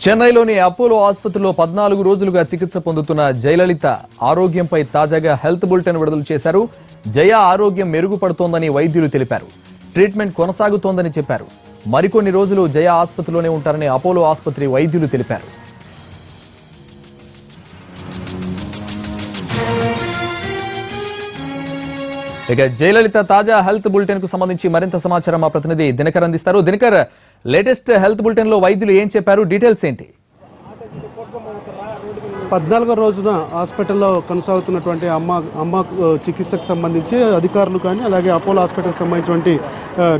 చెన్నైలోని అపోలో ఆసుపత్రిలో 14 రోజులుగా చికిత్స పొందుతున్న జయలలిత ఆరోగ్యంపై తాజాగా హెల్త్ బులెటిన్ విడుదల చేశారు. జయ ఆరోగ్యం మెరుగుపడుతోందని వైద్యులు తెలిపారు. ట్రీట్మెంట్ కొనసాగుతోందని చెప్పారు. మరికొన్ని రోజులు జయ ఆసుపత్రిలోనే ఉంటారని అపోలో ఆసుపత్రి వైద్యులు తెలిపారు. ఇక జయలలిత తాజా హెల్త్ బులెటిన్ కు సంబంధించి మరింత సమాచారం మా ప్రతినిధి దినకర్ అందిస్తారు. దినకర్, లేటెస్ట్ హెల్త్ బులెటిన్ లో వైద్యులు ఏం చెప్పారు, డీటెయిల్స్ ఏంటి? 14వ రోజున హాస్పిటల్లో కొనసాగుతున్నటువంటి అమ్మ చికిత్సకు సంబంధించి అధికారులు కానీ అలాగే అపోలో హాస్పిటల్కి సంబంధించినటువంటి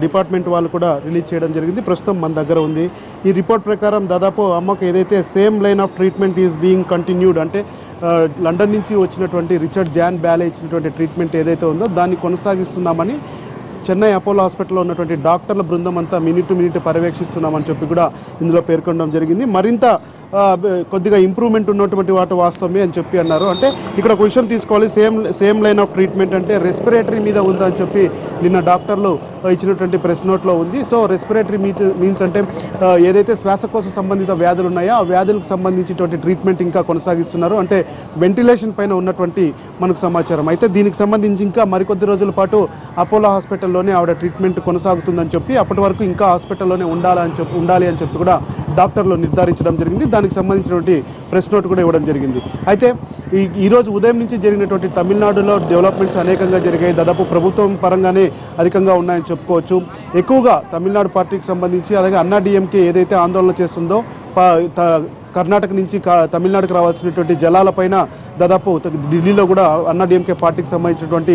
డిపార్ట్మెంట్ వాళ్ళు కూడా రిలీజ్ చేయడం జరిగింది. ప్రస్తుతం మన దగ్గర ఉంది. ఈ రిపోర్ట్ ప్రకారం దాదాపు అమ్మకు ఏదైతే same line of treatment is being continued, అంటే లండన్ నుంచి వచ్చినటువంటి రిచర్డ్ జాన్ బ్యాలే ఇచ్చినటువంటి ట్రీట్మెంట్ ఏదైతే ఉందో దాన్ని కొనసాగిస్తున్నామని చెన్నై అపోలో హాస్పిటల్లో ఉన్నటువంటి డాక్టర్ల బృందం అంతా మినిట్ టు మినిట్ పర్యవేక్షిస్తున్నామని చెప్పి కూడా ఇందులో పేర్కొనడం జరిగింది. మరింత కొద్దిగా ఇంప్రూవ్మెంట్ ఉన్నటువంటి వాటి వాస్తవమే అని చెప్పి అన్నారు. అంటే ఇక్కడ ఒక విషయం తీసుకోవాలి, సేమ్ లైన్ ఆఫ్ ట్రీట్మెంట్ అంటే రెస్పిరేటరీ మీద ఉందని చెప్పి నిన్న డాక్టర్లు ఇచ్చినటువంటి ప్రెస్ నోట్లో ఉంది. సో రెస్పిరేటరీ మీన్స్ అంటే ఏదైతే శ్వాసకోశ సంబంధిత వ్యాధులు ఉన్నాయో ఆ వ్యాధులకు సంబంధించినటువంటి ట్రీట్మెంట్ ఇంకా కొనసాగిస్తున్నారు. అంటే వెంటిలేషన్ పైన ఉన్నటువంటి మనకు సమాచారం. అయితే దీనికి సంబంధించి ఇంకా మరికొద్ది రోజుల పాటు అపోలో హాస్పిటల్లోనే ఆవిడ ట్రీట్మెంట్ కొనసాగుతుందని చెప్పి అప్పటి వరకు ఇంకా హాస్పిటల్లోనే ఉండాలి అని చెప్పి కూడా డాక్టర్లు నిర్ధారించడం జరిగింది. దానికి సంబంధించినటువంటి ప్రెస్ నోట్ కూడా ఇవ్వడం జరిగింది. అయితే ఈరోజు ఉదయం నుంచి జరిగినటువంటి తమిళనాడులో డెవలప్మెంట్స్ అనేకంగా జరిగాయి. దాదాపు ప్రభుత్వం పరంగానే అధికంగా ఉన్నాయని చెప్పుకోవచ్చు. ఎక్కువగా తమిళనాడు పార్టీకి సంబంధించి అలాగే అన్నా డిఎంకే ఏదైతే ఆందోళన చేస్తుందో కర్ణాటక నుంచి తమిళనాడుకు రావాల్సినటువంటి జలాలపైన దాదాపు ఢిల్లీలో కూడా అన్నా డిఎంకే పార్టీకి సంబంధించినటువంటి